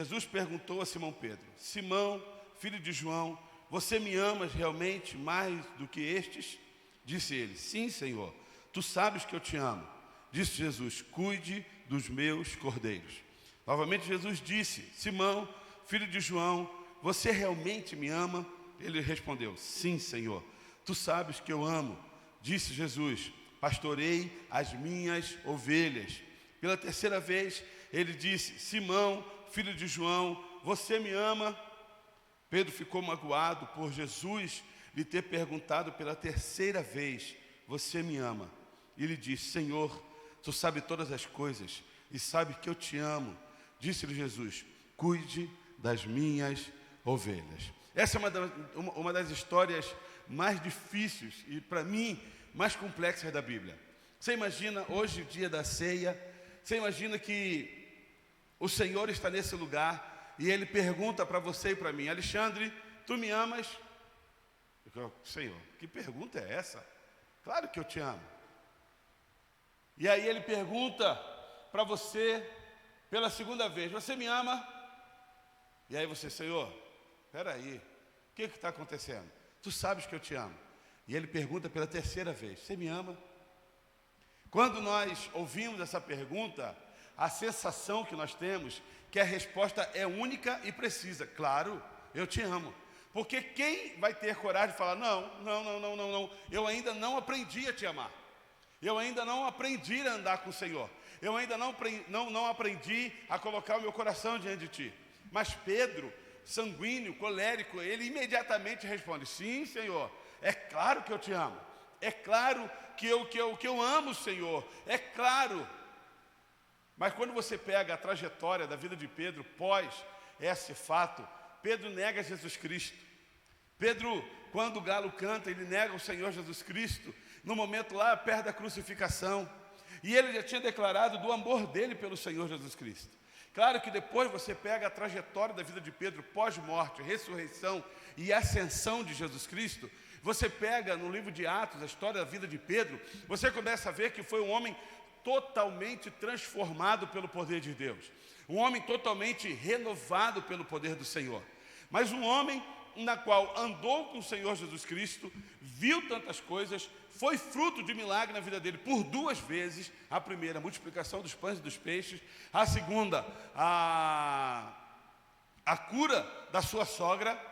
Jesus perguntou a Simão Pedro: Simão, filho de João, você me amas realmente mais do que estes? Disse ele: sim, Senhor, tu sabes que eu te amo. Disse Jesus: cuide dos meus cordeiros. Novamente Jesus disse: Simão, filho de João, você realmente me ama? Ele respondeu: sim, Senhor, tu sabes que eu amo. Disse Jesus: pastorei as minhas ovelhas. Pela terceira vez ele disse: Simão, filho de João, você me ama? Pedro ficou magoado por Jesus lhe ter perguntado pela terceira vez: você me ama? E ele disse: Senhor, tu sabes todas as coisas e sabe que eu te amo. Disse-lhe Jesus: cuide das minhas ovelhas. Essa é uma das histórias mais difíceis e, para mim, mais complexas da Bíblia. Você imagina hoje, o dia da ceia, você imagina que o Senhor está nesse lugar e Ele pergunta para você e para mim: Alexandre, tu me amas? Eu, Senhor, que pergunta é essa? Claro que eu te amo. E aí Ele pergunta para você pela segunda vez: você me ama? E aí você: Senhor, espera aí, o que está acontecendo? Tu sabes que eu te amo. E Ele pergunta pela terceira vez: você me ama? Quando nós ouvimos essa pergunta, a sensação que nós temos que a resposta é única e precisa: claro, eu te amo. Porque quem vai ter coragem de falar: não, eu ainda não aprendi a te amar, eu ainda não aprendi a andar com o Senhor, eu ainda não aprendi a colocar o meu coração diante de ti. Mas Pedro, sanguíneo, colérico, ele imediatamente responde: sim, Senhor, é claro que eu te amo, é claro que eu amo o Senhor, é claro. Mas quando você pega a trajetória da vida de Pedro pós esse fato, Pedro nega Jesus Cristo. Pedro, quando o galo canta, ele nega o Senhor Jesus Cristo, no momento lá perto da crucificação. E ele já tinha declarado do amor dele pelo Senhor Jesus Cristo. Claro que depois você pega a trajetória da vida de Pedro pós-morte, ressurreição e ascensão de Jesus Cristo. Você pega no livro de Atos a história da vida de Pedro, você começa a ver que foi um homem totalmente transformado pelo poder de Deus, um homem totalmente renovado pelo poder do Senhor, mas um homem na qual andou com o Senhor Jesus Cristo, viu tantas coisas, foi fruto de milagre na vida dele por duas vezes. A primeira, a multiplicação dos pães e dos peixes; a segunda, a cura da sua sogra.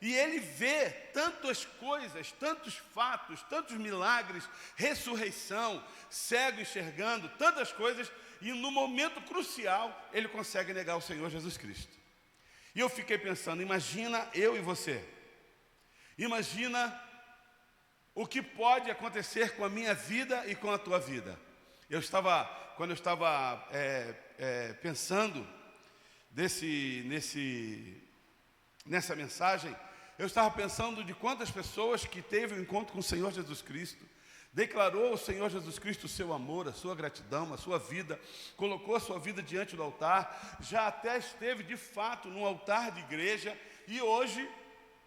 E ele vê tantas coisas, tantos fatos, tantos milagres, ressurreição, cego enxergando, tantas coisas, e no momento crucial ele consegue negar o Senhor Jesus Cristo. E eu fiquei pensando: imagina eu e você, imagina o que pode acontecer com a minha vida e com a tua vida. Quando eu estava pensando nessa mensagem, eu estava pensando de quantas pessoas que teve o encontro com o Senhor Jesus Cristo, declarou ao Senhor Jesus Cristo o seu amor, a sua gratidão, a sua vida, colocou a sua vida diante do altar, já até esteve de fato num altar de igreja e hoje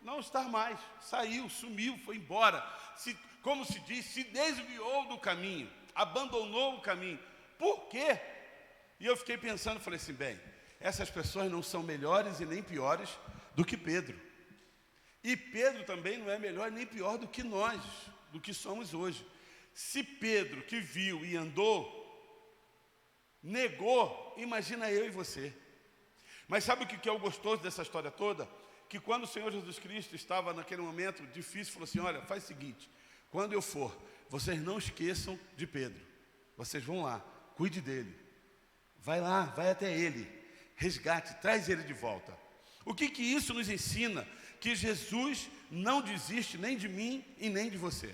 não está mais, saiu, sumiu, foi embora, como se diz, se desviou do caminho, abandonou o caminho. Por quê? E eu fiquei pensando, falei assim: bem, essas pessoas não são melhores e nem piores do que Pedro. E Pedro também não é melhor nem pior do que nós, do que somos hoje. Se Pedro, que viu e andou, negou, imagina eu e você. Mas sabe o que é o gostoso dessa história toda? Que quando o Senhor Jesus Cristo estava naquele momento difícil, falou assim: olha, faz o seguinte, quando eu for, vocês não esqueçam de Pedro. Vocês vão lá, cuide dele. Vai lá, vai até ele, resgate, traz ele de volta. O que isso nos ensina? Que Jesus não desiste nem de mim e nem de você.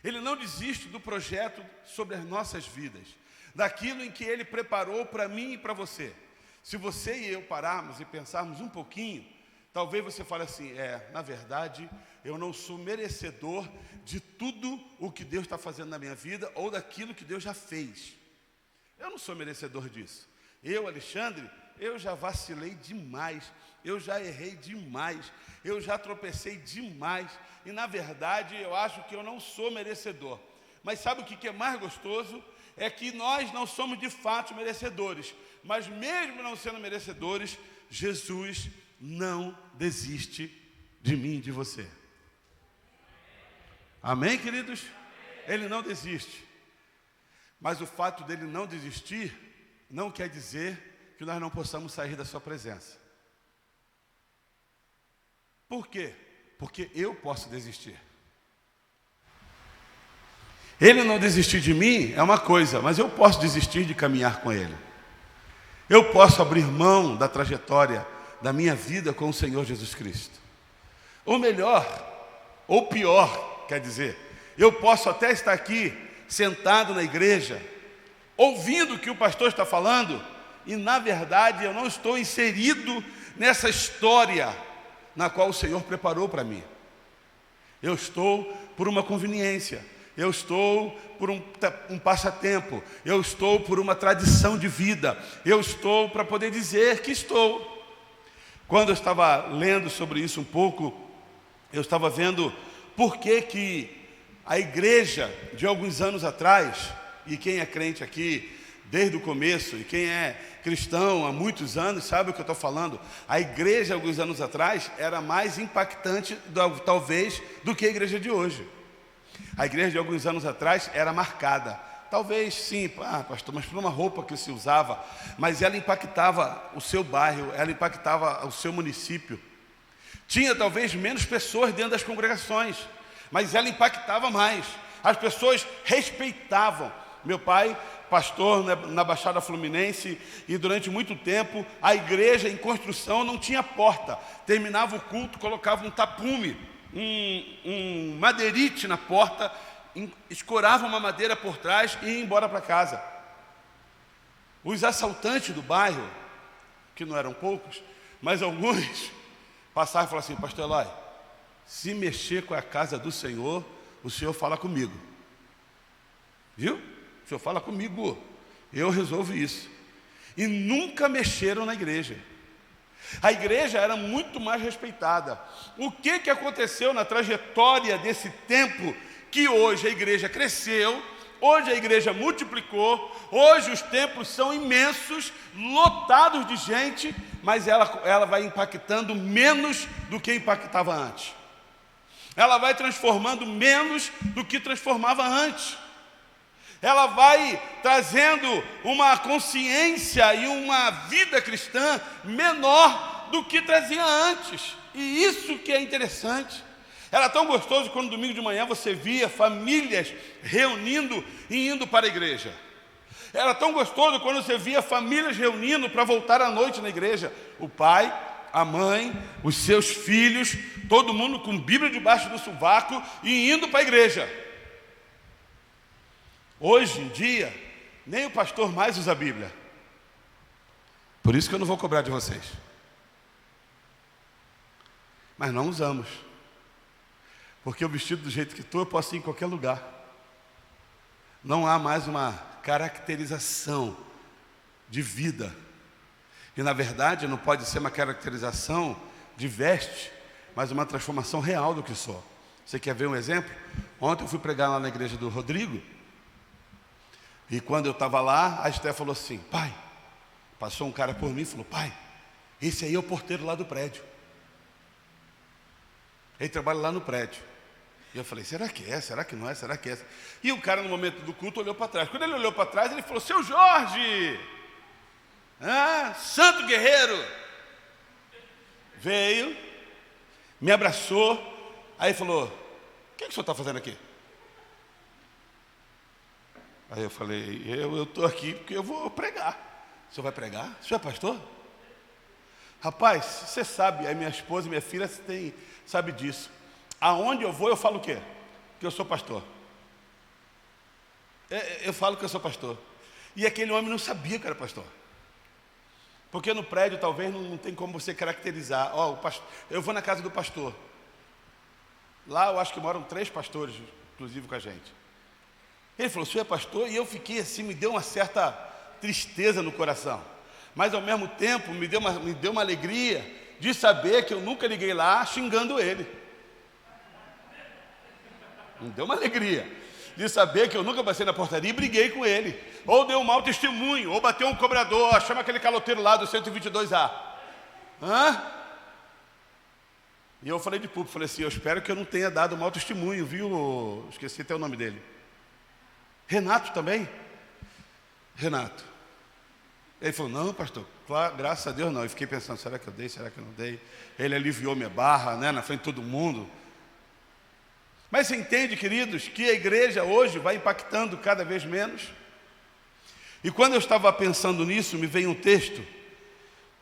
Ele não desiste do projeto sobre as nossas vidas, daquilo em que Ele preparou para mim e para você. Se você e eu pararmos e pensarmos um pouquinho, talvez você fale assim: na verdade, eu não sou merecedor de tudo o que Deus está fazendo na minha vida ou daquilo que Deus já fez. Eu não sou merecedor disso. Eu, Alexandre, eu já vacilei demais, eu já errei demais, eu já tropecei demais, e na verdade eu acho que eu não sou merecedor. Mas sabe o que é mais gostoso? É que nós não somos de fato merecedores, mas mesmo não sendo merecedores, Jesus não desiste de mim e de você. Amém, queridos? Ele não desiste. Mas o fato dele não desistir não quer dizer que nós não possamos sair da sua presença. Por quê? Porque eu posso desistir. Ele não desistir de mim é uma coisa, mas eu posso desistir de caminhar com Ele. Eu posso abrir mão da trajetória da minha vida com o Senhor Jesus Cristo. Ou melhor, ou pior, quer dizer, eu posso até estar aqui, sentado na igreja, ouvindo o que o pastor está falando, e na verdade eu não estou inserido nessa história na qual o Senhor preparou para mim. Eu estou por uma conveniência, eu estou por um passatempo, eu estou por uma tradição de vida, eu estou para poder dizer que estou. Quando eu estava lendo sobre isso um pouco, eu estava vendo por que a igreja de alguns anos atrás, e quem é crente aqui desde o começo, e quem é cristão há muitos anos, sabe o que eu estou falando, a igreja alguns anos atrás era mais impactante, talvez, do que a igreja de hoje. A igreja de alguns anos atrás era marcada, talvez sim, pastor, mas por uma roupa que se usava, mas ela impactava o seu bairro, ela impactava o seu município. Tinha talvez menos pessoas dentro das congregações, mas ela impactava mais. As pessoas respeitavam. Meu pai, pastor na Baixada Fluminense, e durante muito tempo a igreja em construção não tinha porta. Terminava o culto, colocava um tapume, um madeirite na porta, escorava uma madeira por trás e ia embora para casa. Os assaltantes do bairro, que não eram poucos, mas alguns, passavam e falavam assim: pastor Eloy, se mexer com a casa do Senhor, o Senhor fala comigo. Viu? O Senhor fala comigo, eu resolvo isso. E nunca mexeram na igreja. A igreja era muito mais respeitada. O que aconteceu na trajetória desse tempo, que hoje a igreja cresceu, hoje a igreja multiplicou, hoje os templos são imensos, lotados de gente, mas ela vai impactando menos do que impactava antes. Ela vai transformando menos do que transformava antes. Ela vai trazendo uma consciência e uma vida cristã menor do que trazia antes. E isso que é interessante. Era tão gostoso quando domingo de manhã você via famílias reunindo e indo para a igreja. Era tão gostoso quando você via famílias reunindo para voltar à noite na igreja. O pai, a mãe, os seus filhos, todo mundo com Bíblia debaixo do sovaco e indo para a igreja. Hoje em dia, nem o pastor mais usa a Bíblia. Por isso que eu não vou cobrar de vocês. Mas não usamos. Porque o vestido do jeito que estou, eu posso ir em qualquer lugar. Não há mais uma caracterização de vida. E na verdade não pode ser uma caracterização de veste, mas uma transformação real do que sou. Você quer ver um exemplo? Ontem eu fui pregar lá na igreja do Rodrigo. E quando eu estava lá, a Esté falou assim: pai, passou um cara por mim e falou: pai, esse aí é o porteiro lá do prédio. Ele trabalha lá no prédio. E eu falei: será que é? Será que não é? Será que é? E o cara, no momento do culto, olhou para trás. Quando ele olhou para trás, ele falou: seu Jorge, santo guerreiro. Veio, me abraçou, aí falou: o que o senhor está fazendo aqui? Aí eu falei: eu estou aqui porque eu vou pregar. O senhor vai pregar? O senhor é pastor? Rapaz, você sabe, a minha esposa e minha filha sabe disso. Aonde eu vou, eu falo o quê? Que eu sou pastor. Eu falo que eu sou pastor. E aquele homem não sabia que era pastor. Porque no prédio talvez não tem como você caracterizar. Eu vou na casa do pastor. Lá eu acho que moram 3 pastores, inclusive com a gente. Ele falou: o senhor é pastor? E eu fiquei assim, me deu uma certa tristeza no coração. Mas ao mesmo tempo me deu uma alegria de saber que eu nunca liguei lá xingando ele. Me deu uma alegria de saber que eu nunca passei na portaria e briguei com ele, ou dei um mau testemunho, ou bateu um cobrador, chama aquele caloteiro lá do 122A. E eu falei de público, falei assim, eu espero que eu não tenha dado mau testemunho, viu? Esqueci até o nome dele. Renato também? Renato. Ele falou, não, pastor, claro, graças a Deus não. Eu fiquei pensando, será que eu dei, será que eu não dei? Ele aliviou minha barra, né, na frente de todo mundo. Mas você entende, queridos, que a igreja hoje vai impactando cada vez menos? E quando eu estava pensando nisso, me veio um texto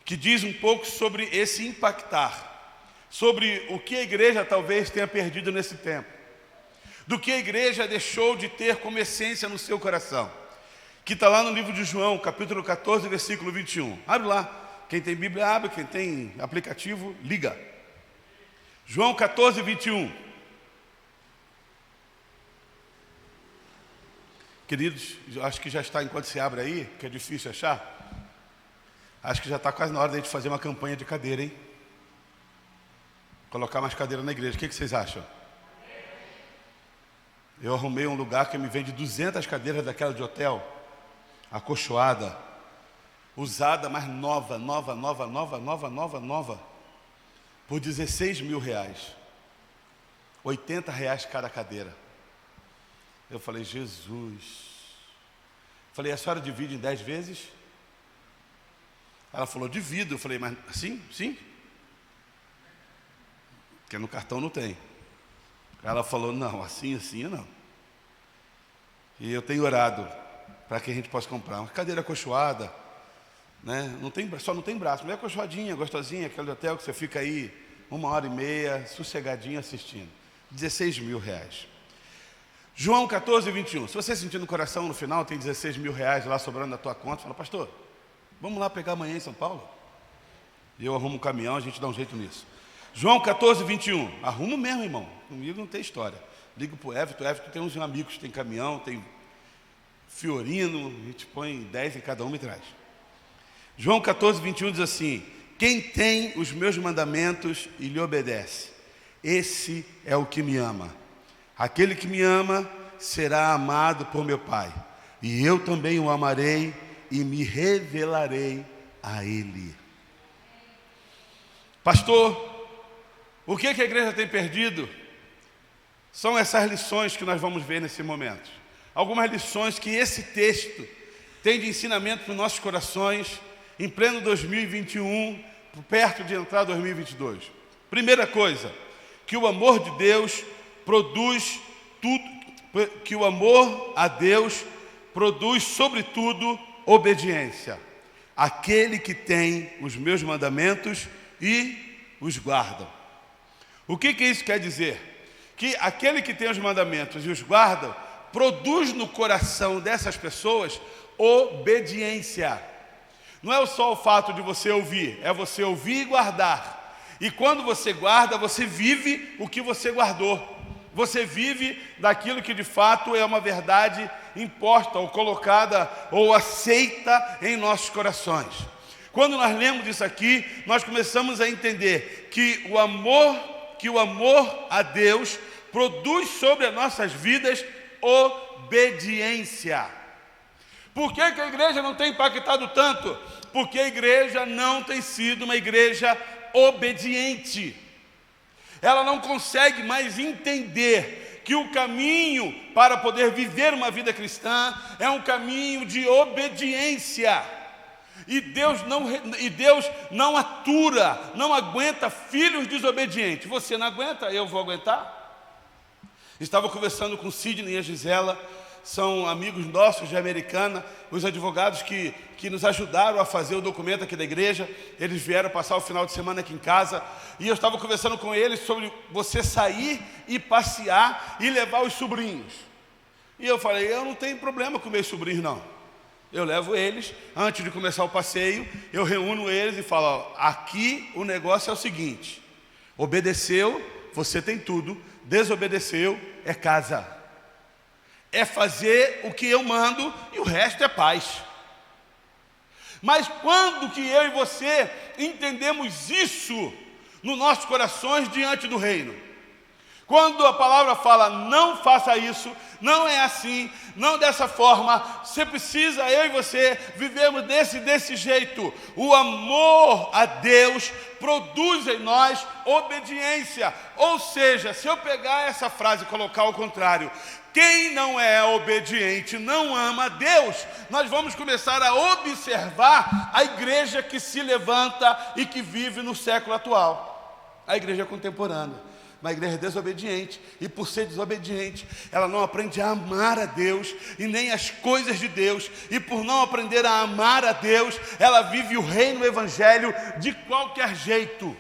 que diz um pouco sobre esse impactar, sobre o que a igreja talvez tenha perdido nesse tempo, do que a igreja deixou de ter como essência no seu coração, que está lá no livro de João, capítulo 14, versículo 21. Abre lá, quem tem Bíblia abre, quem tem aplicativo, liga. João 14, 21. Queridos, acho que já está, enquanto se abre aí, que é difícil achar, acho que já está quase na hora de a gente fazer uma campanha de cadeira, hein? Colocar mais cadeira na igreja. O que vocês acham? Eu arrumei um lugar que me vende 200 cadeiras daquela de hotel, acolchoada, usada, mas nova, por 16 mil reais. 80 reais cada cadeira. Eu falei, Jesus. Falei, a senhora divide em 10 vezes? Ela falou, divido. Eu falei, mas assim? Sim? Porque no cartão não tem. Ela falou, não, assim não. E eu tenho orado para que a gente possa comprar uma cadeira acolchoada, né? Só não tem braço, mas é acolchoadinha, gostosinha, aquele hotel que você fica aí 1h30, sossegadinho assistindo. 16 mil reais. João 14, 21. Se você sentir no coração, no final, tem 16 mil reais lá sobrando na tua conta, fala, pastor, vamos lá pegar amanhã em São Paulo? E eu arrumo um caminhão, a gente dá um jeito nisso. João 14, 21. Arrumo mesmo, irmão. Comigo não tem história. Ligo para o Everton tem uns amigos que tem caminhão, tem Fiorino, a gente põe 10 em cada um e traz. João 14, 21 diz assim, quem tem os meus mandamentos e lhe obedece, esse é o que me ama. Aquele que me ama será amado por meu Pai, e eu também o amarei e me revelarei a ele. Pastor, o que a igreja tem perdido? São essas lições que nós vamos ver nesse momento. Algumas lições que esse texto tem de ensinamento para os nossos corações, em pleno 2021, perto de entrar 2022. Primeira coisa, que o amor de Deus produz tudo, que o amor a Deus produz, sobretudo, obediência. Aquele que tem os meus mandamentos e os guarda. O que isso quer dizer? Que aquele que tem os mandamentos e os guarda, produz no coração dessas pessoas obediência. Não é só o fato de você ouvir, é você ouvir e guardar. E quando você guarda, você vive o que você guardou. Você vive daquilo que de fato é uma verdade imposta ou colocada ou aceita em nossos corações. Quando nós lemos isso aqui, nós começamos a entender que o amor a Deus produz sobre as nossas vidas obediência. Por que a igreja não tem impactado tanto? Porque a igreja não tem sido uma igreja obediente. Ela não consegue mais entender que o caminho para poder viver uma vida cristã é um caminho de obediência. E Deus não atura, não aguenta filhos desobedientes. Você não aguenta, eu vou aguentar? Estava conversando com Sidney e a Gisela, são amigos nossos de Americana, os advogados que nos ajudaram a fazer o documento aqui da igreja. Eles vieram passar o final de semana aqui em casa, e eu estava conversando com eles sobre você sair e passear e levar os sobrinhos. E eu falei, eu não tenho problema com meus sobrinhos não. Eu levo eles, antes de começar o passeio, eu reúno eles e falo, ó, aqui o negócio é o seguinte, obedeceu, você tem tudo, desobedeceu, é casa. É fazer o que eu mando e o resto é paz. Mas quando que eu e você entendemos isso nos nossos corações diante do reino? Quando a palavra fala, não faça isso, não é assim, não dessa forma, você precisa, eu e você, vivermos desse jeito. O amor a Deus produz em nós obediência. Ou seja, se eu pegar essa frase e colocar ao contrário, quem não é obediente não ama a Deus, nós vamos começar a observar a igreja que se levanta e que vive no século atual, a igreja contemporânea. Uma igreja desobediente, e por ser desobediente, ela não aprende a amar a Deus, e nem as coisas de Deus, e por não aprender a amar a Deus, ela vive o reino, o evangelho, de qualquer jeito.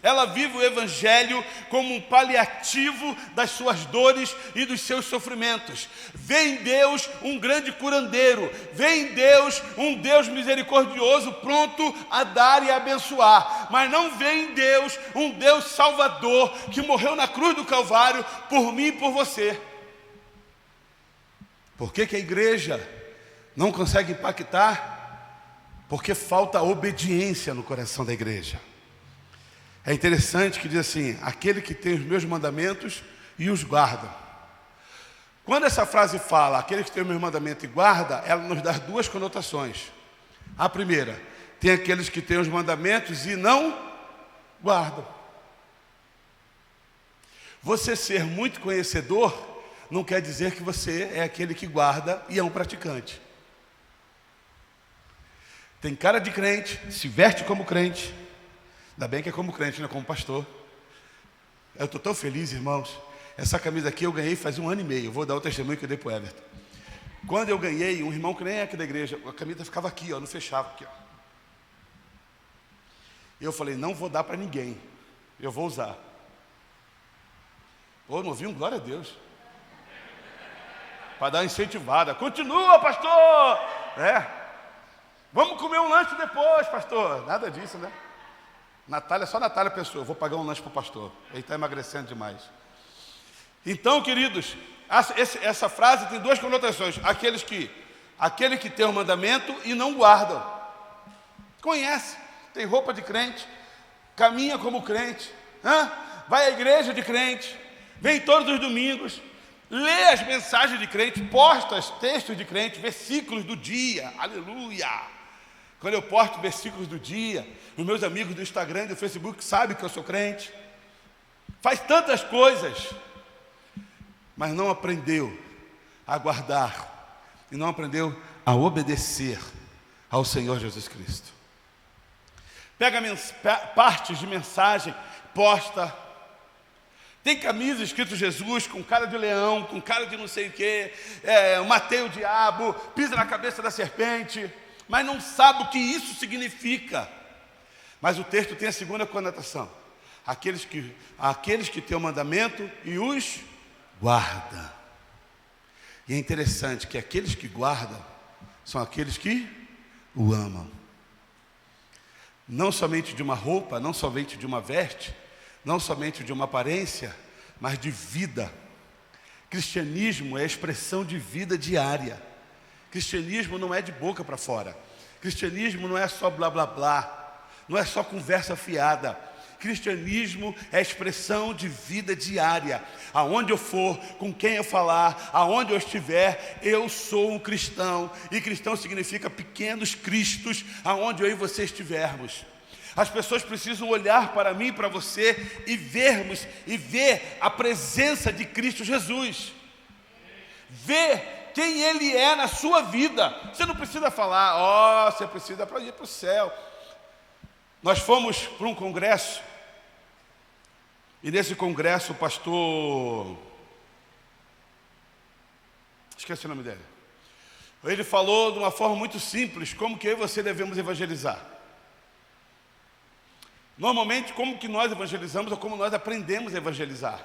Ela vive o evangelho como um paliativo das suas dores e dos seus sofrimentos. Vê em Deus um grande curandeiro, vê em Deus um Deus misericordioso, pronto a dar e abençoar, mas não vê em Deus um Deus salvador que morreu na cruz do Calvário por mim e por você. Por que a igreja não consegue impactar? Porque falta obediência no coração da igreja. É interessante que diz assim, aquele que tem os meus mandamentos e os guarda. Quando essa frase fala, aquele que tem os meus mandamentos e guarda, ela nos dá duas conotações. A primeira, tem aqueles que têm os mandamentos e não guardam. Você ser muito conhecedor não quer dizer que você é aquele que guarda e é um praticante. Tem cara de crente, se veste como crente. Ainda bem que é como crente, não é como pastor. Eu estou tão feliz, irmãos. Essa camisa aqui eu ganhei faz 1 ano e meio. Vou dar o testemunho que eu dei para o Everton. Quando eu ganhei, um irmão que nem é aqui da igreja, a camisa ficava aqui, ó, não fechava aqui, ó. Eu falei, não vou dar para ninguém. Eu vou usar. Pô, não ouvi um glória a Deus. Para dar uma incentivada. Continua, pastor! Vamos comer um lanche depois, pastor. Nada disso, né? Natália, só Natália pensou, eu vou pagar um lanche para o pastor. Ele está emagrecendo demais. Então, queridos, essa frase tem duas conotações. Aquele que tem o mandamento e não guardam. Conhece, tem roupa de crente, caminha como crente, vai à igreja de crente, vem todos os domingos, lê as mensagens de crente, posta os textos de crente, versículos do dia, aleluia. Quando eu posto versículos do dia, os meus amigos do Instagram e do Facebook sabem que eu sou crente. Faz tantas coisas, mas não aprendeu a guardar e não aprendeu a obedecer ao Senhor Jesus Cristo. Pega partes de mensagem, posta. Tem camisa escrito Jesus com cara de leão, com cara de não sei o quê, matei o diabo, pisa na cabeça da serpente, mas não sabe o que isso significa. Mas o texto tem a segunda conotação. Aqueles que têm o mandamento e os guardam. E é interessante que aqueles que guardam são aqueles que o amam. Não somente de uma roupa, não somente de uma veste, não somente de uma aparência, mas de vida. Cristianismo é a expressão de vida diária. Cristianismo não é de boca para fora. Cristianismo não é só blá blá blá, não é só conversa fiada. Cristianismo é a expressão de vida diária. Aonde eu for, com quem eu falar, aonde eu estiver, eu sou um cristão. E cristão significa pequenos cristos, aonde eu e você estivermos. As pessoas precisam olhar para mim e para você e ver a presença de Cristo Jesus. Ver quem Ele é na sua vida. Você não precisa falar, você precisa ir para o céu. Nós fomos para um congresso, e nesse congresso o pastor, esqueci o nome dele, ele falou de uma forma muito simples, como que eu e você devemos evangelizar. Normalmente, como que nós evangelizamos, ou como nós aprendemos a evangelizar.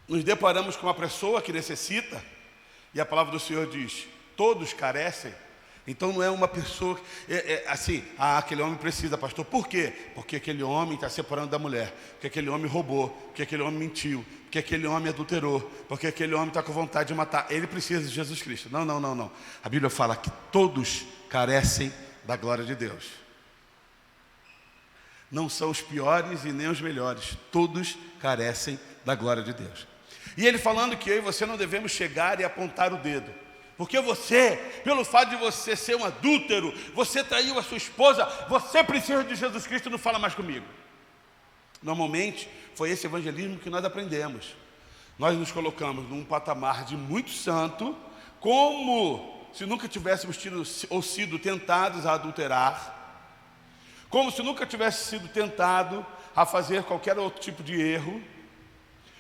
Nos deparamos com uma pessoa que necessita, e a palavra do Senhor diz, todos carecem. Então não é uma pessoa, aquele homem precisa, pastor. Por quê? Porque aquele homem está separando da mulher, porque aquele homem roubou, porque aquele homem mentiu, porque aquele homem adulterou, porque aquele homem está com vontade de matar. Ele precisa de Jesus Cristo. Não. A Bíblia fala que todos carecem da glória de Deus. Não são os piores e nem os melhores. Todos carecem da glória de Deus. E ele falando que eu e você não devemos chegar e apontar o dedo. Porque você, pelo fato de você ser um adúltero, você traiu a sua esposa, você precisa de Jesus Cristo, não fala mais comigo. Normalmente, foi esse evangelismo que nós aprendemos. Nós nos colocamos num patamar de muito santo, como se nunca tivéssemos tido ou sido tentados a adulterar, como se nunca tivesse sido tentado a fazer qualquer outro tipo de erro,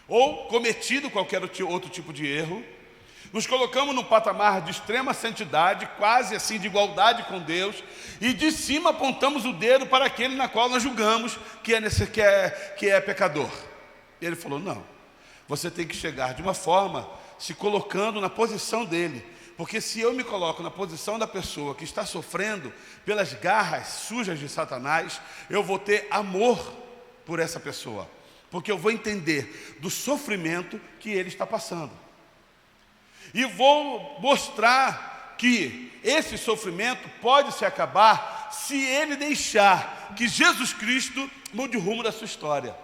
ou cometido qualquer outro tipo de erro. Nos colocamos num patamar de extrema santidade, quase assim de igualdade com Deus, e de cima apontamos o dedo para aquele na qual nós julgamos que é pecador. E ele falou, não, você tem que chegar de uma forma se colocando na posição dele, porque se eu me coloco na posição da pessoa que está sofrendo pelas garras sujas de Satanás, eu vou ter amor por essa pessoa, porque eu vou entender do sofrimento que ele está passando. E vou mostrar que esse sofrimento pode se acabar se ele deixar que Jesus Cristo mude o rumo da sua história.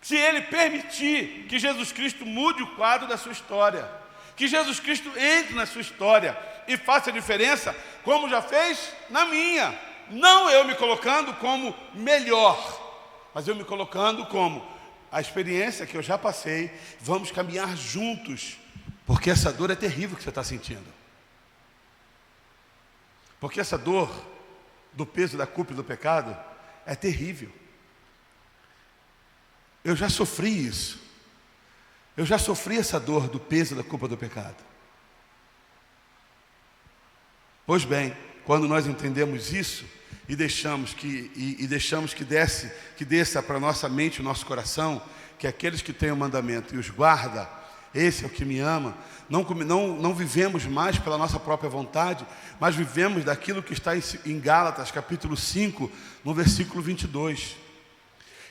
Se ele permitir que Jesus Cristo mude o quadro da sua história. Que Jesus Cristo entre na sua história e faça a diferença, como já fez na minha. Não eu me colocando como melhor, mas eu me colocando como a experiência que eu já passei. Vamos caminhar juntos, porque essa dor é terrível que você está sentindo. Porque essa dor do peso da culpa e do pecado é terrível. Eu já sofri isso. Eu já sofri essa dor do peso da culpa do pecado. Pois bem, quando nós entendemos isso e deixamos que desça para a nossa mente, o nosso coração, que aqueles que têm o mandamento e os guarda, esse é o que me ama, não vivemos mais pela nossa própria vontade, mas vivemos daquilo que está em Gálatas, capítulo 5, no versículo 22.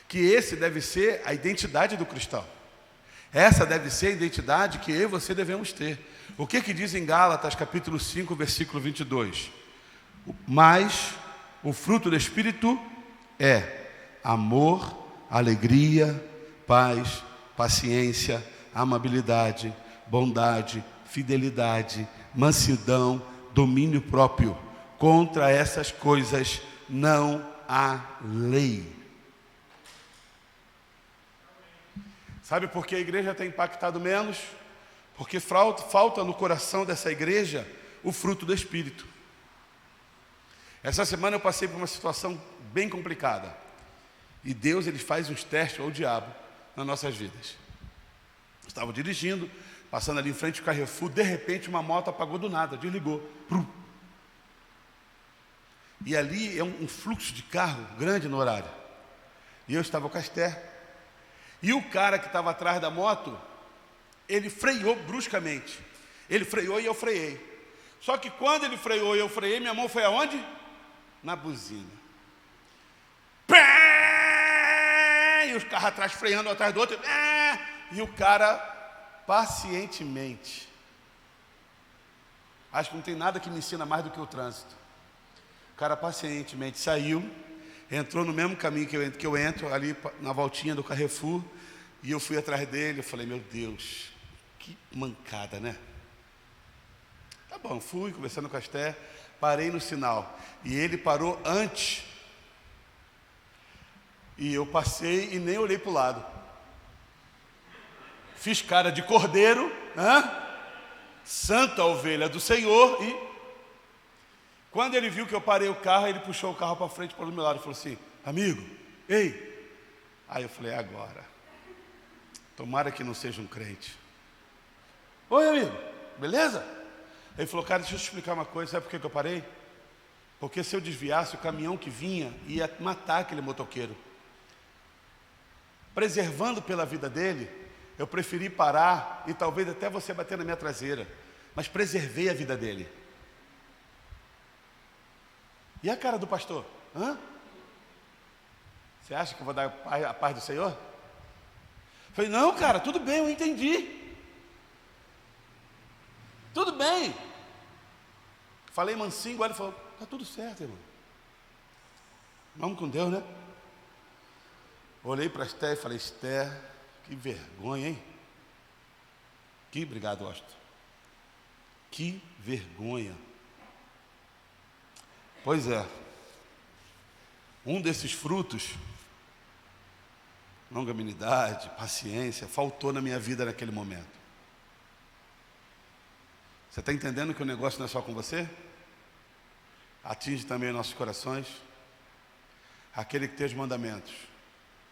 Que esse deve ser a identidade do cristão. Essa deve ser a identidade que eu e você devemos ter. O que diz em Gálatas, capítulo 5, versículo 22? Mas o fruto do Espírito é amor, alegria, paz, paciência, amabilidade, bondade, fidelidade, mansidão, domínio próprio. Contra essas coisas não há lei. Sabe por que a igreja tem impactado menos? Porque falta no coração dessa igreja o fruto do Espírito. Essa semana eu passei por uma situação bem complicada. E Deus, ele faz uns testes ao diabo nas nossas vidas. Estava dirigindo, passando ali em frente ao Carrefour, de repente uma moto apagou do nada, desligou. E ali é um fluxo de carro grande no horário. E eu estava com a Esther. E o cara que estava atrás da moto, ele freou bruscamente. Ele freou e eu freiei. Só que quando ele freou e eu freiei, minha mão foi aonde? Na buzina. E os carros atrás freando um atrás do outro. E o cara, pacientemente. Acho que não tem nada que me ensina mais do que o trânsito. O cara pacientemente saiu, entrou no mesmo caminho que eu entro, ali na voltinha do Carrefour, e eu fui atrás dele. Eu falei, meu Deus, que mancada, né? Tá bom, fui conversando com a Esther, parei no sinal, e ele parou antes, e eu passei e nem olhei para o lado. Fiz cara de cordeiro, santa ovelha do Senhor, e quando ele viu que eu parei o carro, ele puxou o carro para frente, para o meu lado, e falou assim, amigo, ei. Aí eu falei, agora, tomara que não seja um crente. Oi, amigo, beleza? Ele falou, cara, deixa eu te explicar uma coisa, sabe por que eu parei? Porque se eu desviasse, o caminhão que vinha ia matar aquele motoqueiro. Preservando pela vida dele, eu preferi parar e talvez até você bater na minha traseira, mas preservei a vida dele. E a cara do pastor? Você acha que eu vou dar a paz do Senhor? Eu falei, não, cara, tudo bem, eu entendi. Tudo bem. Falei mansinho, agora ele falou, está tudo certo, irmão. Vamos com Deus, né? Olhei para Esther e falei, Esther, que vergonha, hein? Obrigado, Austin. Que vergonha. Pois é. Um desses frutos, longanimidade, paciência, faltou na minha vida naquele momento. Você está entendendo que o negócio não é só com você? Atinge também nossos corações. Aquele que tem os mandamentos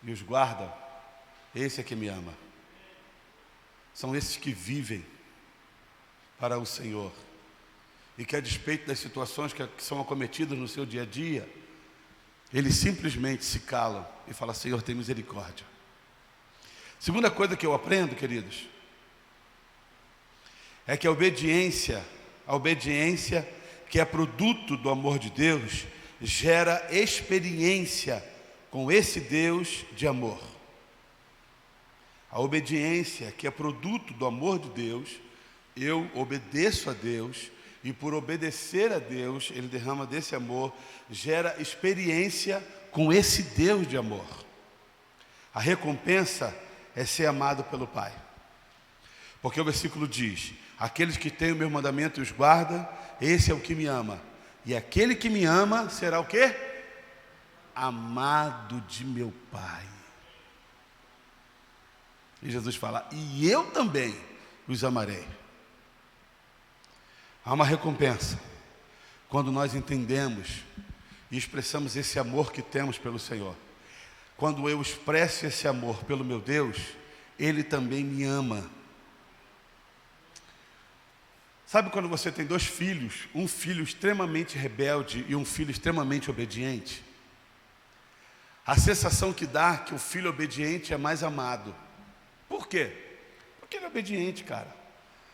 e os guarda, esse é que me ama. São esses que vivem para o Senhor. E que a despeito das situações que são acometidas no seu dia a dia, eles simplesmente se calam e falam, Senhor, tem misericórdia. Segunda coisa que eu aprendo, queridos, é que a obediência que é produto do amor de Deus, gera experiência com esse Deus de amor. A obediência que é produto do amor de Deus, eu obedeço a Deus, e por obedecer a Deus, Ele derrama desse amor, gera experiência com esse Deus de amor. A recompensa é ser amado pelo Pai. Porque o versículo diz, aqueles que têm o meu mandamento e os guardam, esse é o que me ama. E aquele que me ama será o quê? Amado de meu Pai. E Jesus fala, e eu também os amarei. Há uma recompensa quando nós entendemos e expressamos esse amor que temos pelo Senhor. Quando eu expresso esse amor pelo meu Deus, Ele também me ama. Sabe quando você tem dois filhos, um filho extremamente rebelde e um filho extremamente obediente? A sensação que dá que o filho obediente é mais amado. Por quê? Porque ele é obediente, cara.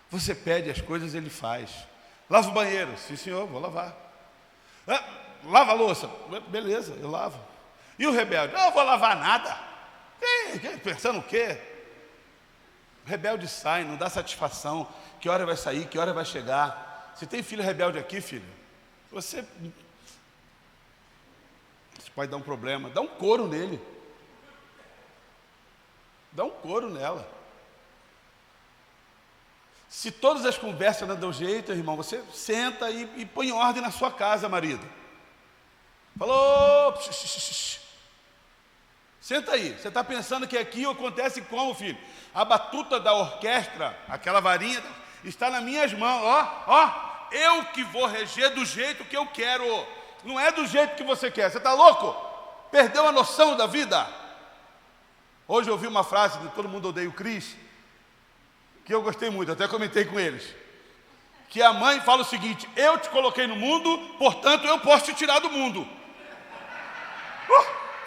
Você pede as coisas, ele faz. Lava o banheiro. Sim, senhor, vou lavar. Lava a louça. Beleza, eu lavo. E o rebelde? Não vou lavar nada. Pensando o quê? O rebelde sai, não dá satisfação. Que hora vai sair, que hora vai chegar. Se tem filho rebelde aqui, filho, você pode dar um problema. Dá um couro nele. Dá um couro nela. Se todas as conversas não dão jeito, irmão, você senta e põe ordem na sua casa, marido. Falou, senta aí. Você está pensando que aqui acontece como, filho? A batuta da orquestra, aquela varinha, está nas minhas mãos. Eu que vou reger do jeito que eu quero. Não é do jeito que você quer. Você está louco? Perdeu a noção da vida? Hoje eu ouvi uma frase de Todo Mundo Odeia o Chris, que eu gostei muito, até comentei com eles. Que a mãe fala o seguinte, eu te coloquei no mundo, portanto eu posso te tirar do mundo.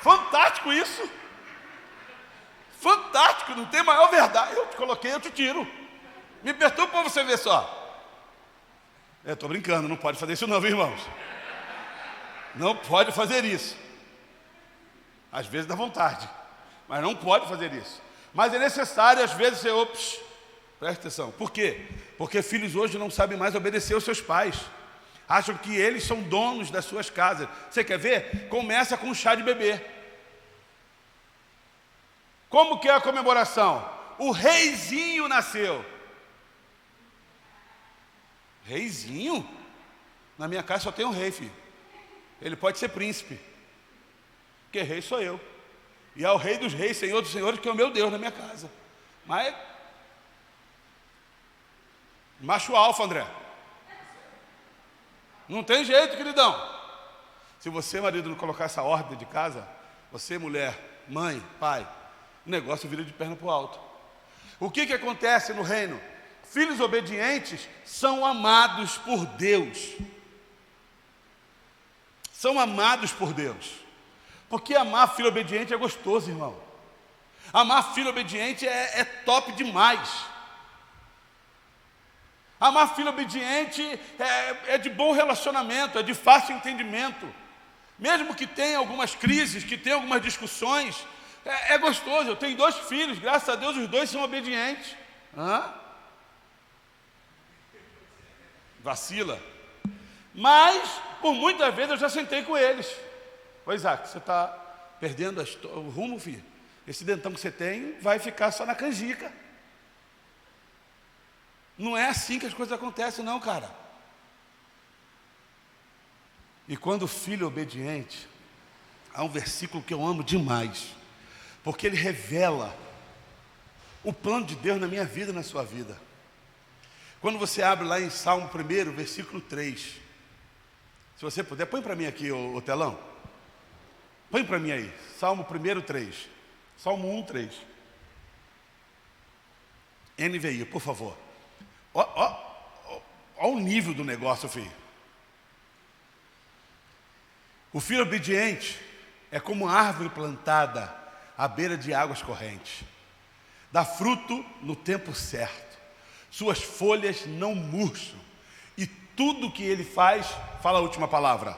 Fantástico isso. Fantástico, não tem maior verdade. Eu te coloquei, eu te tiro. Me perturba para você ver só. Eu estou brincando, não pode fazer isso não, viu, irmãos? Não pode fazer isso. Às vezes dá vontade, mas não pode fazer isso. Mas é necessário, às vezes, você... Presta atenção. Por quê? Porque filhos hoje não sabem mais obedecer aos seus pais. Acham que eles são donos das suas casas. Você quer ver? Começa com um chá de bebê. Como que é a comemoração? O reizinho nasceu. Reizinho? Na minha casa só tem um rei, filho. Ele pode ser príncipe. Porque rei sou eu. E é o rei dos reis, senhor dos senhores, que é o meu Deus na minha casa. Mas macho alfa, André. Não tem jeito, queridão. Se você, marido, não colocar essa ordem de casa, você, mulher, mãe, pai, o negócio vira de perna para o alto. O que acontece no reino? Filhos obedientes são amados por Deus. São amados por Deus. Porque amar filho obediente é gostoso, irmão. Amar filho obediente é top demais. Amar filho obediente é de bom relacionamento, é de fácil entendimento. Mesmo que tenha algumas crises, que tenha algumas discussões, é gostoso. Eu tenho 2 filhos, graças a Deus os 2 são obedientes. Vacila. Mas, por muitas vezes eu já sentei com eles. Ô Isaac, você está perdendo o rumo, filho. Esse dentão que você tem vai ficar só na canjica. Não é assim que as coisas acontecem, não, cara. E quando o filho é obediente, há um versículo que eu amo demais, porque ele revela o plano de Deus na minha vida e na sua vida. Quando você abre lá em Salmo 1, versículo 3, se você puder, põe para mim aqui o telão. Põe para mim aí, Salmo 1, 3. Salmo 1, 3. NVI, por favor. Ó o nível do negócio, filho. O filho obediente é como uma árvore plantada à beira de águas correntes. Dá fruto no tempo certo. Suas folhas não murcham. E tudo que ele faz, fala a última palavra.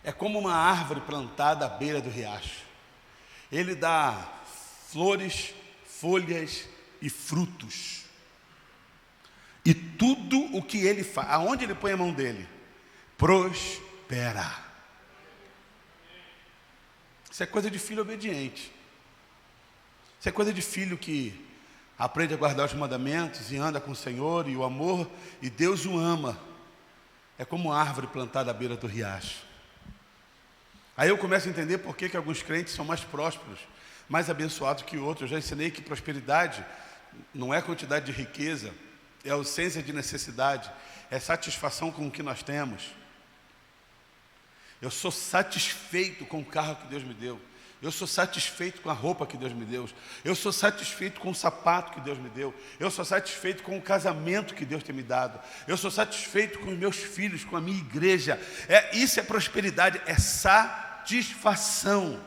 É como uma árvore plantada à beira do riacho. Ele dá flores, folhas e frutos. E tudo o que ele faz, aonde ele põe a mão dele, prospera. Isso é coisa de filho obediente. Isso é coisa de filho que aprende a guardar os mandamentos e anda com o Senhor e o amor, e Deus o ama. É como uma árvore plantada à beira do riacho. Aí eu começo a entender por que alguns crentes são mais prósperos, mais abençoados que outros. Eu já ensinei que prosperidade não é quantidade de riqueza, é ausência de necessidade, é satisfação com o que nós temos. Eu sou satisfeito com o carro que Deus me deu. Eu sou satisfeito com a roupa que Deus me deu. Eu sou satisfeito com o sapato que Deus me deu. Eu sou satisfeito com o casamento que Deus tem me dado. Eu sou satisfeito com os meus filhos, com a minha igreja. Isso é prosperidade, é satisfação.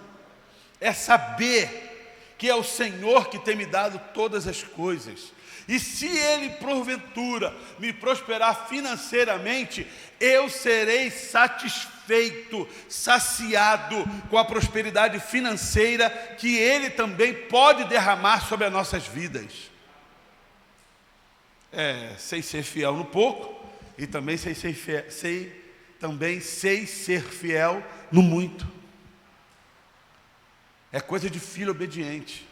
É saber que é o Senhor que tem me dado todas as coisas. E se Ele, porventura, me prosperar financeiramente, eu serei satisfeito, saciado com a prosperidade financeira que Ele também pode derramar sobre as nossas vidas. Sei ser fiel no pouco e também sei ser fiel no muito. É coisa de filho obediente.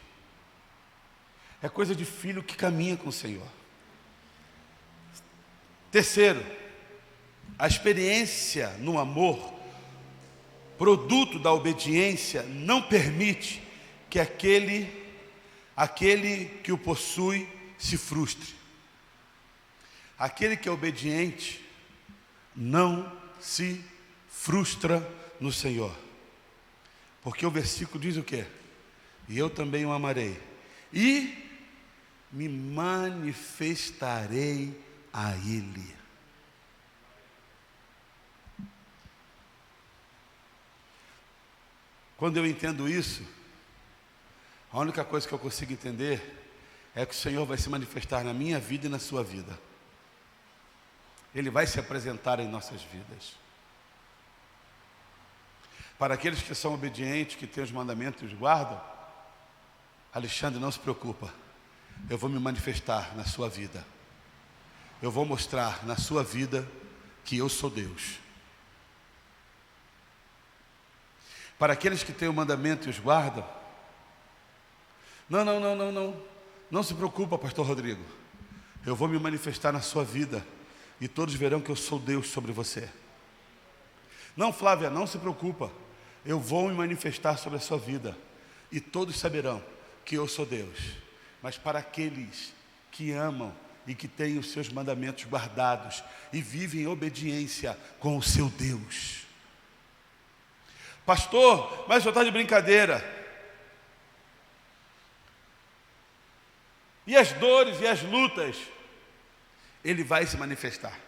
É coisa de filho que caminha com o Senhor. Terceiro, a experiência no amor, produto da obediência, não permite que aquele que o possui se frustre. Aquele que é obediente não se frustra no Senhor. Porque o versículo diz o quê? E eu também o amarei. E me manifestarei a Ele. Quando eu entendo isso, a única coisa que eu consigo entender é que o Senhor vai se manifestar na minha vida e na sua vida. Ele vai se apresentar em nossas vidas. Para aqueles que são obedientes, que têm os mandamentos e os guardam, Alexandre, não se preocupa. Eu vou me manifestar na sua vida. Eu vou mostrar na sua vida que eu sou Deus. Para aqueles que têm o mandamento e os guardam, não se preocupa, pastor Rodrigo. Eu vou me manifestar na sua vida e todos verão que eu sou Deus sobre você. Não, Flávia, não se preocupa. Eu vou me manifestar sobre a sua vida e todos saberão que eu sou Deus. Mas para aqueles que amam e que têm os seus mandamentos guardados e vivem em obediência com o seu Deus. Pastor, mas o senhor está de brincadeira. E as dores e as lutas, Ele vai se manifestar.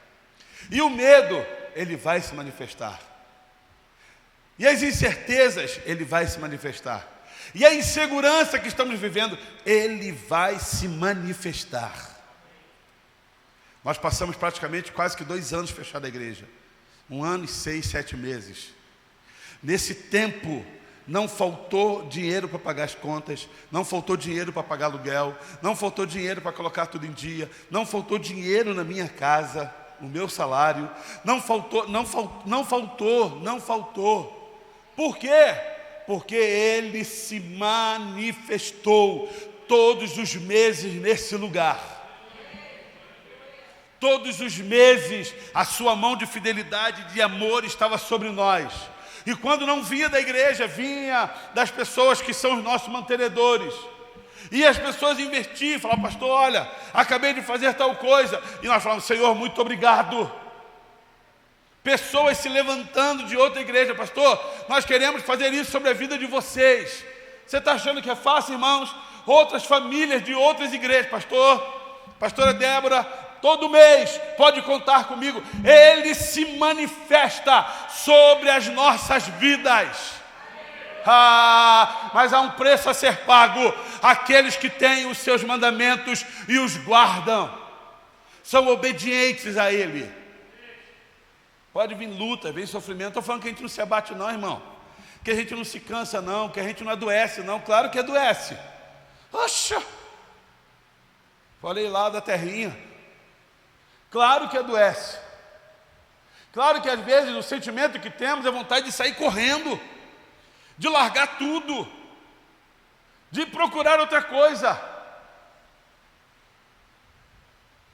E o medo, Ele vai se manifestar. E as incertezas, Ele vai se manifestar. E a insegurança que estamos vivendo, Ele vai se manifestar. Nós passamos praticamente quase que 2 anos fechados a igreja. 1 ano e 6, 7 meses. Nesse tempo não faltou dinheiro para pagar as contas, não faltou dinheiro para pagar aluguel, não faltou dinheiro para colocar tudo em dia, não faltou dinheiro na minha casa, no meu salário, não faltou. Por quê? Porque Ele se manifestou todos os meses nesse lugar. Todos os meses a sua mão de fidelidade e de amor estava sobre nós. E quando não vinha da igreja, vinha das pessoas que são os nossos mantenedores. E as pessoas investiam, falavam: pastor, olha, acabei de fazer tal coisa. E nós falamos: Senhor, muito obrigado. Pessoas se levantando de outra igreja: pastor, nós queremos fazer isso sobre a vida de vocês. Você está achando que é fácil, irmãos? Outras famílias de outras igrejas: pastora Débora, todo mês pode contar comigo. Ele se manifesta sobre as nossas vidas. Mas há um preço a ser pago. Aqueles que têm os seus mandamentos e os guardam, são obedientes a Ele. Pode vir luta, vem sofrimento. Estou falando que a gente não se abate não, irmão. Que a gente não se cansa não, que a gente não adoece não. Claro que adoece. Oxa! Falei lá da terrinha. Claro que adoece. Claro que às vezes o sentimento que temos é vontade de sair correndo, de largar tudo, de procurar outra coisa.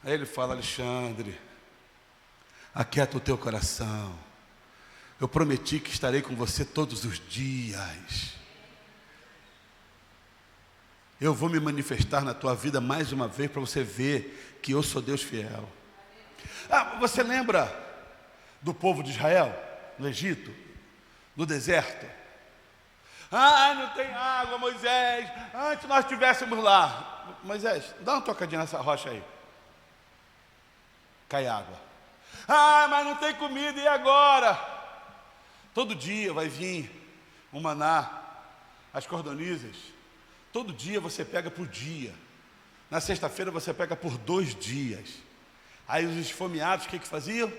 Aí ele fala: Alexandre, aquieta o teu coração. Eu prometi que estarei com você todos os dias. Eu vou me manifestar na tua vida mais uma vez para você ver que eu sou Deus fiel. Você lembra do povo de Israel no Egito, no deserto? Não tem água, Moisés. Antes nós estivéssemos lá. Moisés, dá uma tocadinha nessa rocha aí. Cai água. Mas não tem comida, e agora? Todo dia vai vir um maná, as cordonizas. Todo dia você pega por dia. Na sexta-feira você pega por 2 dias. Aí os esfomeados, o que faziam?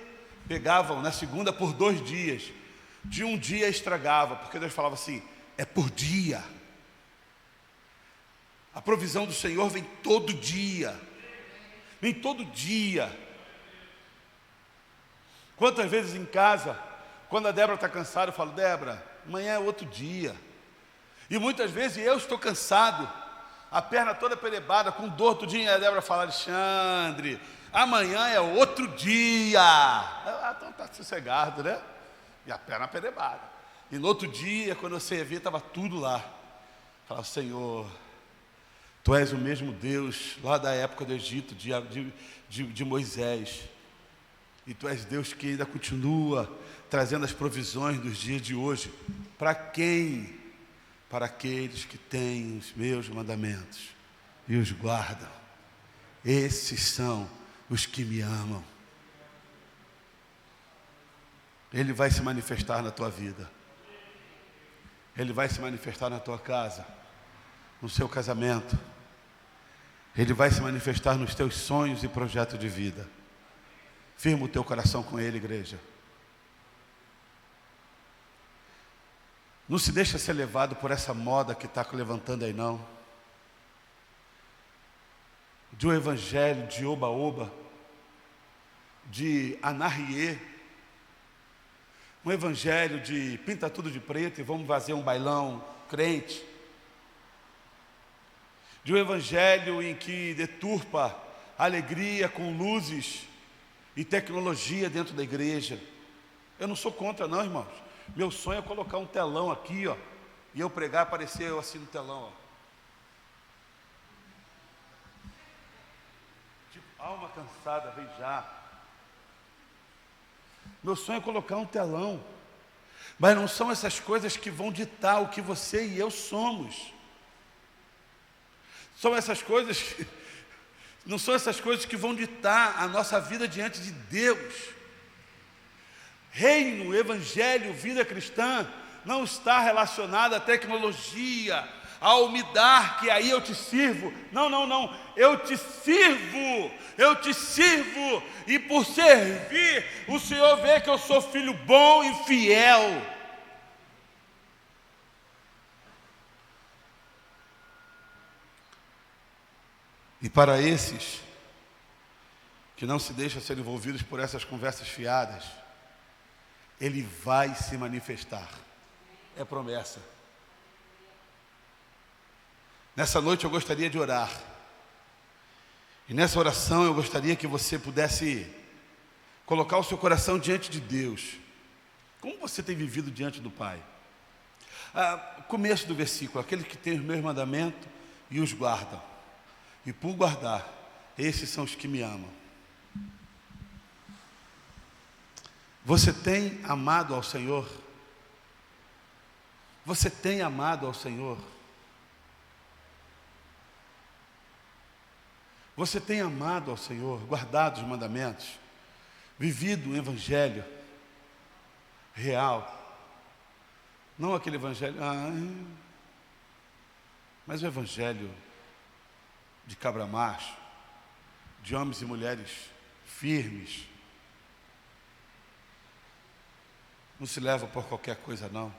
Pegavam na segunda por 2 dias. De um dia estragava, porque Deus falava assim: é por dia. A provisão do Senhor vem todo dia. Vem todo dia. Quantas vezes em casa, quando a Débora está cansada, eu falo: Débora, amanhã é outro dia. E muitas vezes eu estou cansado, a perna toda perebada, com dor tudinho, e a Débora fala: Alexandre, amanhã é outro dia. Então está sossegado, né? E a perna perebada. E no outro dia, quando você ia ver, estava tudo lá. Fala: Senhor, Tu és o mesmo Deus lá da época do Egito, de Moisés. E Tu és Deus que ainda continua trazendo as provisões dos dias de hoje. Para quem? Para aqueles que têm os meus mandamentos e os guardam. Esses são os que me amam. Ele vai se manifestar na tua vida. Ele vai se manifestar na tua casa, no seu casamento. Ele vai se manifestar nos teus sonhos e projetos de vida. Firma o teu coração com Ele, igreja. Não se deixa ser levado por essa moda que está levantando aí, não. De um evangelho de oba-oba, de anarriê, um evangelho de pinta tudo de preto e vamos fazer um bailão crente, de um evangelho em que deturpa a alegria com luzes e tecnologia dentro da igreja. Eu não sou contra não, irmãos. Meu sonho é colocar um telão aqui, ó, e eu pregar, aparecer eu assim no telão, ó. Tipo, alma cansada, vem já. Meu sonho é colocar um telão. Mas não são essas coisas que vão ditar o que você e eu somos. Não são essas coisas que vão ditar a nossa vida diante de Deus. Reino, evangelho, vida cristã não está relacionado à tecnologia, ao me dar que aí eu te sirvo. Não. Eu te sirvo. E por servir, o Senhor vê que eu sou filho bom e fiel. E para esses que não se deixam ser envolvidos por essas conversas fiadas, Ele vai se manifestar. É promessa. Nessa noite eu gostaria de orar. E nessa oração eu gostaria que você pudesse colocar o seu coração diante de Deus. Como você tem vivido diante do Pai? Começo do versículo: aqueles que têm os meus mandamentos e os guardam. E por guardar, esses são os que me amam. Você tem amado ao Senhor? Você tem amado ao Senhor? Você tem amado ao Senhor, guardado os mandamentos, vivido o Evangelho real? Não aquele Evangelho, mas o Evangelho de cabra macho, de homens e mulheres firmes. Não se leva por qualquer coisa, não.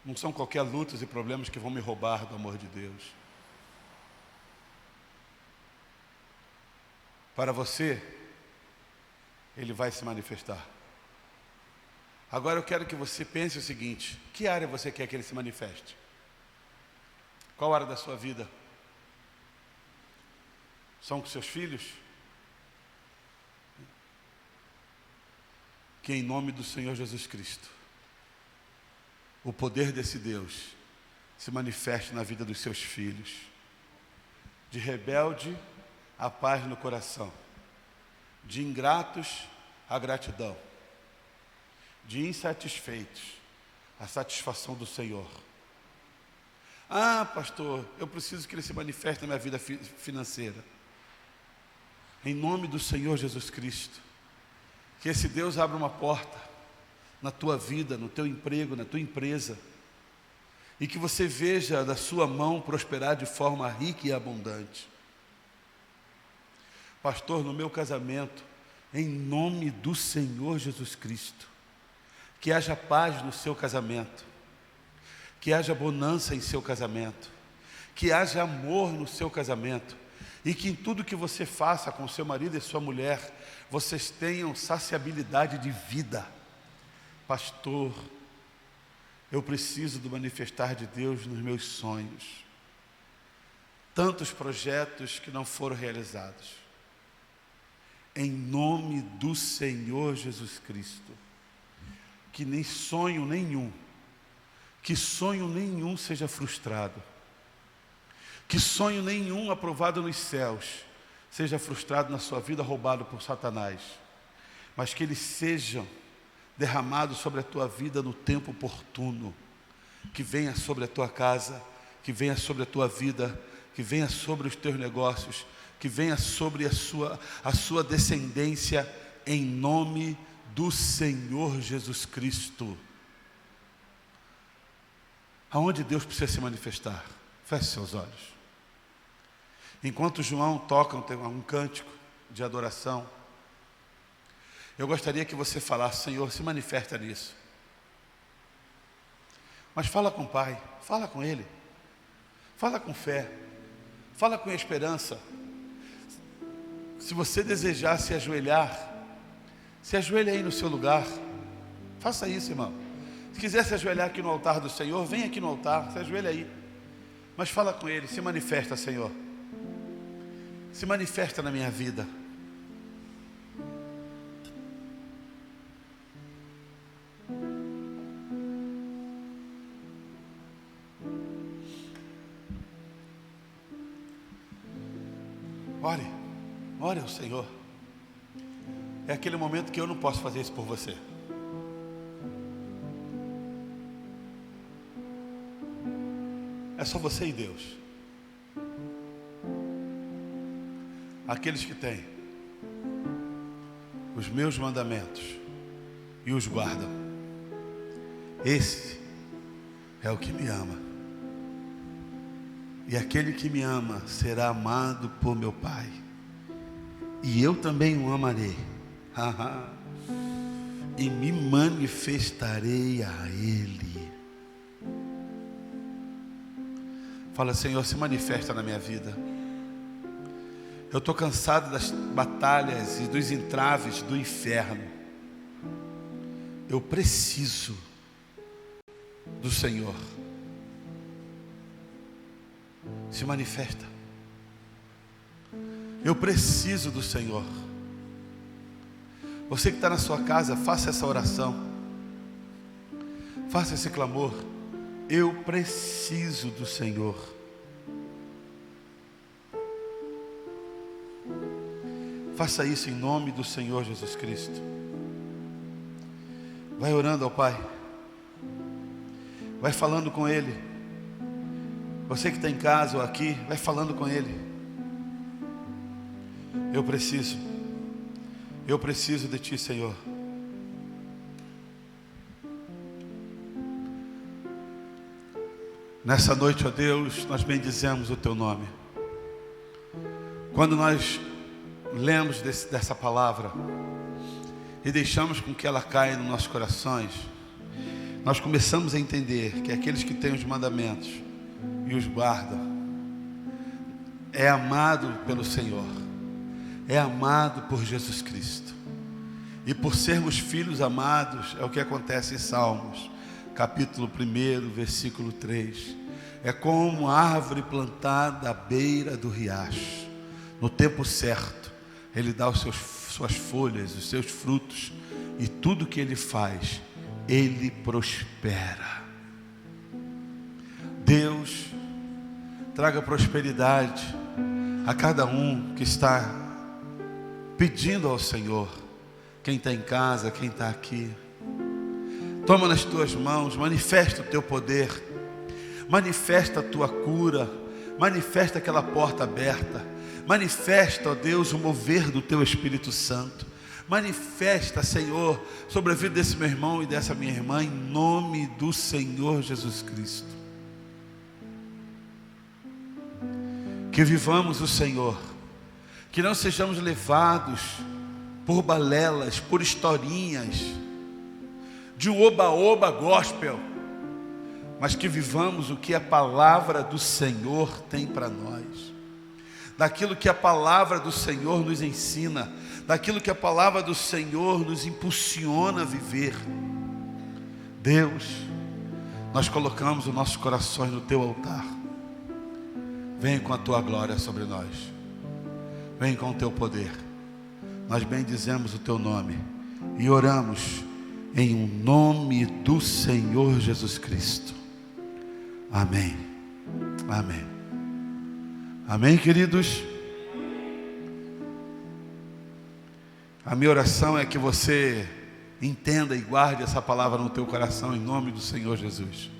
Não são qualquer lutas e problemas que vão me roubar do amor de Deus. Para você, Ele vai se manifestar. Agora eu quero que você pense o seguinte: que área você quer que Ele se manifeste? Qual área da sua vida? São com seus filhos? Que em nome do Senhor Jesus Cristo, o poder desse Deus se manifeste na vida dos seus filhos. De rebelde a paz no coração, de ingratos a gratidão, de insatisfeitos a satisfação do Senhor. Pastor, eu preciso que Ele se manifeste na minha vida financeira. Em nome do Senhor Jesus Cristo, que esse Deus abra uma porta na tua vida, no teu emprego, na tua empresa, e que você veja da sua mão prosperar de forma rica e abundante. Pastor, no meu casamento, em nome do Senhor Jesus Cristo, que haja paz no seu casamento, que haja bonança em seu casamento, que haja amor no seu casamento, e que em tudo que você faça com seu marido e sua mulher, vocês tenham saciabilidade de vida. Pastor, eu preciso do manifestar de Deus nos meus sonhos. Tantos projetos que não foram realizados. Em nome do Senhor Jesus Cristo, que nem sonho nenhum, que sonho nenhum seja frustrado, que sonho nenhum aprovado nos céus seja frustrado na sua vida, roubado por Satanás, mas que eles sejam derramados sobre a tua vida no tempo oportuno, que venha sobre a tua casa, que venha sobre a tua vida, que venha sobre os teus negócios, que venha sobre a sua descendência, em nome do Senhor Jesus Cristo. Aonde Deus precisa se manifestar? Feche seus olhos. Enquanto João toca um cântico de adoração, eu gostaria que você falasse: Senhor, se manifesta nisso. Mas fala com o Pai, fala com Ele, fala com fé, fala com esperança. Se você desejar se ajoelhar, se ajoelhe aí no seu lugar. Faça isso, irmão. Se quiser se ajoelhar aqui no altar do Senhor, vem aqui no altar, se ajoelhe aí. Mas fala com Ele, se manifesta, Senhor. Se manifesta na minha vida. Ore ao Senhor. É aquele momento que eu não posso fazer isso por você. É só você e Deus. Aqueles que têm os meus mandamentos e os guardam, esse é o que me ama. E aquele que me ama será amado por meu Pai, e eu também o amarei, e me manifestarei a Ele. Fala: Senhor, se manifesta na minha vida. Eu estou cansado das batalhas e dos entraves do inferno. Eu preciso do Senhor. Se manifesta. Eu preciso do Senhor. Você que está na sua casa, faça essa oração. Faça esse clamor. Eu preciso do Senhor. Faça isso em nome do Senhor Jesus Cristo. Vai orando ao Pai. Vai falando com Ele. Você que está em casa ou aqui, vai falando com Ele. Eu preciso de Ti, Senhor. Nessa noite, ó Deus, nós bendizemos o Teu nome. Quando nós lemos dessa palavra e deixamos com que ela caia nos nossos corações, nós começamos a entender que aqueles que têm os mandamentos e os guardam é amado pelo Senhor, é amado por Jesus Cristo. E por sermos filhos amados, é o que acontece em Salmos, capítulo 1, versículo 3. É como árvore plantada à beira do riacho. No tempo certo, Ele dá suas folhas, os seus frutos, e tudo que Ele faz, Ele prospera. Deus, traga prosperidade a cada um que está pedindo ao Senhor. Quem está em casa, quem está aqui. Toma nas tuas mãos, manifesta o teu poder, manifesta a tua cura, manifesta aquela porta aberta, manifesta, ó Deus, o mover do teu Espírito Santo. Manifesta, Senhor, sobre a vida desse meu irmão e dessa minha irmã, em nome do Senhor Jesus Cristo. Que vivamos o Senhor, que não sejamos levados por balelas, por historinhas de um oba-oba gospel, mas que vivamos o que a palavra do Senhor tem para nós, daquilo que a palavra do Senhor nos ensina, daquilo que a palavra do Senhor nos impulsiona a viver. Deus, nós colocamos os nossos corações no teu altar. Vem com a tua glória sobre nós, vem com o teu poder. Nós bendizemos o teu nome e oramos em nome do Senhor Jesus Cristo. Amém. Amém. Amém, queridos. A minha oração é que você entenda e guarde essa palavra no teu coração em nome do Senhor Jesus.